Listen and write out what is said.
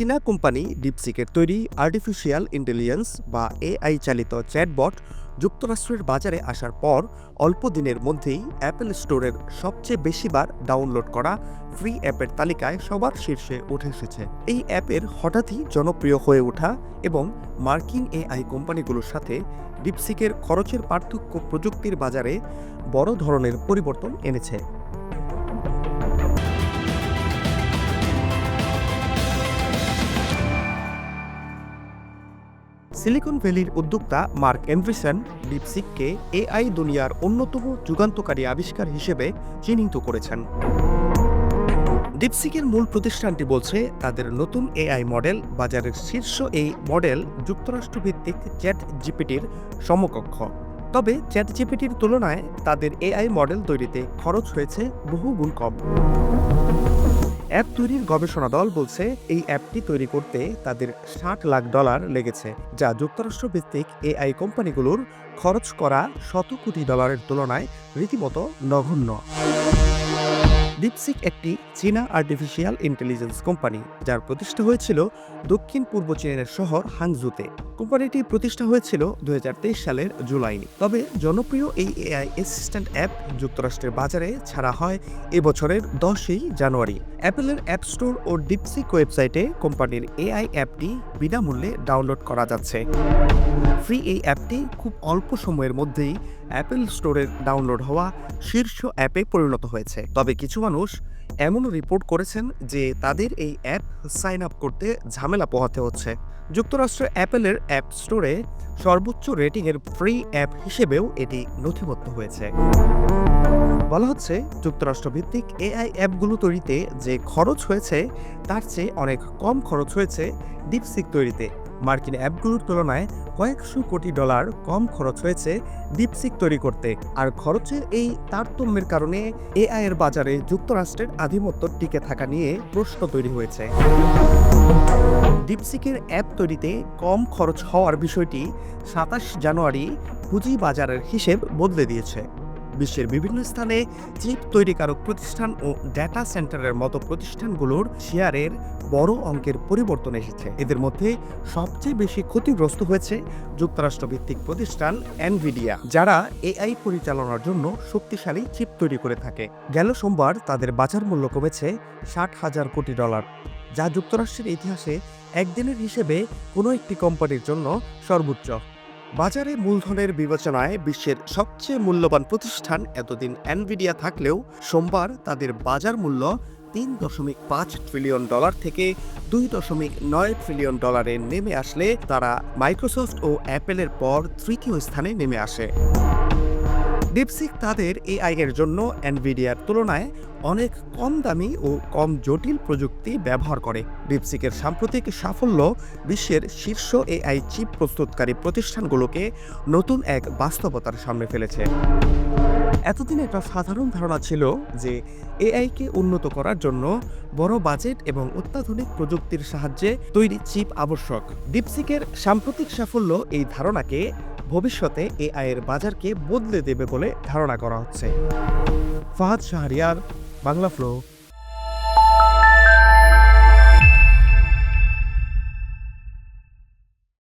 চীনা কোম্পানি ডিপসিকের তৈরি artificial intelligence বা এআই চালিত চ্যাটবট যুক্তরাষ্ট্রের বাজারে আসার পর অল্প দিনের মধ্যেই অ্যাপল স্টোরের সবচেয়ে বেশিবার ডাউনলোড করা ফ্রি অ্যাপের তালিকায় সবার শীর্ষে উঠে এসেছে। এই অ্যাপের হঠাৎই জনপ্রিয় হয়ে ওঠা এবং মার্কিন এআই কোম্পানিগুলোর সাথে ডিপসিকের খরচের পার্থক্য প্রযুক্তির বাজারে বড় ধরনের পরিবর্তন এনেছে। সিলিকন ভ্যালির উদ্যোক্তা মার্ক অ্যান্ডারসন ডিপসিককে এআই দুনিয়ার অন্যতম যুগান্তকারী আবিষ্কার হিসেবে চিহ্নিত করেছেন। ডিপসিকের মূল প্রতিষ্ঠানটি বলছে তাদের নতুন এআই মডেল বাজারের শীর্ষ এই মডেল যুক্তরাষ্ট্রভিত্তিক চ্যাট জিপিটির সমকক্ষ। তবে চ্যাট জিপিটির তুলনায় তাদের এআই মডেল তৈরিতে খরচ হয়েছে বহুগুণ কম। অ্যাপ তৈরির গবেষণা দল বলছে এই অ্যাপটি তৈরি করতে তাদের $60 লাখ লেগেছে, যা যুক্তরাষ্ট্রভিত্তিক এআই কোম্পানিগুলোর খরচ করা $100 কোটি তুলনায় রীতিমতো নগণ্য। ডিপসিক একটি চীনা আর্টিফিশিয়াল ইন্টেলিজেন্স কোম্পানি, যার প্রতিষ্ঠা হয়েছিল দক্ষিণ পূর্ব চীনের শহর হাংজুতে। কোম্পানিটি প্রতিষ্ঠা হয়েছিল 2023 সালের জুলাই। তবে জনপ্রিয় এই এআই অ্যাসিস্ট্যান্ট অ্যাপ যুক্তরাষ্ট্রের বাজারে ছাড়া হয় এবছরের 10ই জানুয়ারি। অ্যাপলের অ্যাপ স্টোর ও ডিপসিক ওয়েবসাইটে কোম্পানির এআই অ্যাপটি বিনামূল্যে ডাউনলোড করা যাচ্ছে। ফ্রি এই অ্যাপটি খুব অল্প সময়ের মধ্যেই অ্যাপল স্টোরের ডাউনলোড হওয়া শীর্ষ অ্যাপে পরিণত হয়েছে। তবে কিছু মানুষ এমনও রিপোর্ট করেছেন যে তাদের এই অ্যাপ সাইন আপ করতে ঝামেলা পোহাতে হচ্ছে। যুক্তরাষ্ট্রের অ্যাপলের অ্যাপ স্টোরে সর্বোচ্চ রেটিংয়ের ফ্রি অ্যাপ হিসেবেও এটি নথিভুক্ত হয়েছে। বলা হচ্ছে যুক্তরাষ্ট্রভিত্তিক এআই অ্যাপগুলো তৈরিতে যে খরচ হয়েছে তার চেয়ে অনেক কম খরচ হয়েছে ডিপসিক তৈরিতে। মার্কিন অ্যাপগুলোর তুলনায় কয়েকশো কোটি ডলার কম খরচ হয়েছে ডিপসিক তৈরি করতে। আর খরচের এই তারতম্যের কারণে এআই এর বাজারে যুক্তরাষ্ট্রের আধিপত্য টিকে থাকা নিয়ে প্রশ্ন তৈরি হয়েছে। ডিপসিকের অ্যাপ তৈরিতে কম খরচ হওয়ার বিষয়টি 27 জানুয়ারি পুঁজি বাজারের হিসেব বদলে দিয়েছে। বিশ্বের বিভিন্ন স্থানে চিপ তৈরিকারক প্রতিষ্ঠান ও ডেটা সেন্টারের মতো প্রতিষ্ঠানগুলোর শেয়ারের বড় অঙ্কের পরিবর্তন এসেছে। এদের মধ্যে সবচেয়ে বেশি ক্ষতিগ্রস্ত হয়েছে যুক্তরাষ্ট্রভিত্তিক প্রতিষ্ঠান এনভিডিয়া, যারা এআই পরিচালনার জন্য শক্তিশালী চিপ তৈরি করে থাকে। গেল সোমবার তাদের বাজার মূল্য কমেছে $60,000 কোটি, যা যুক্তরাষ্ট্রের ইতিহাসে একদিনের হিসেবে কোনো একটি কোম্পানির জন্য সর্বোচ্চ। বাজারে মূলধনের বিবেচনায় বিশ্বের সবচেয়ে মূল্যবান প্রতিষ্ঠান এতদিন এনভিডিয়া থাকলেও সোমবার তাদের বাজার মূল্য $3.5 ট্রিলিয়ন থেকে $2.9 ট্রিলিয়ন নেমে আসলে তারা মাইক্রোসফট ও অ্যাপেলের পর তৃতীয় স্থানে নেমে আসে। ডিপসিক তাদের এআই এর জন্য এনভিডিয়ার তুলনায় অনেক কম দামি ও কম জটিল প্রযুক্তি ব্যবহার করে। ডিপসিকের সাম্প্রতিক সাফল্য বিশ্বের শীর্ষ এআই চিপ প্রস্তুতকারী প্রতিষ্ঠানগুলোকে নতুন এক বাস্তবতার সামনে ফেলেছে। এতদিন একটা সাধারণ ধারণা ছিল যে এআইকে উন্নত করার জন্য বড় বাজেট এবং অত্যাধুনিক প্রযুক্তির সাহায্যে তৈরি চিপ আবশ্যক। ডিপসিকের সাম্প্রতিক সাফল্য এই ধারণাকে ভবিষ্যতে এআই এর বাজারকে বদলে দেবে বলে ধারণা করা হচ্ছে। ফাহাদ শাহরিয়ার, বাংলা ফ্লো।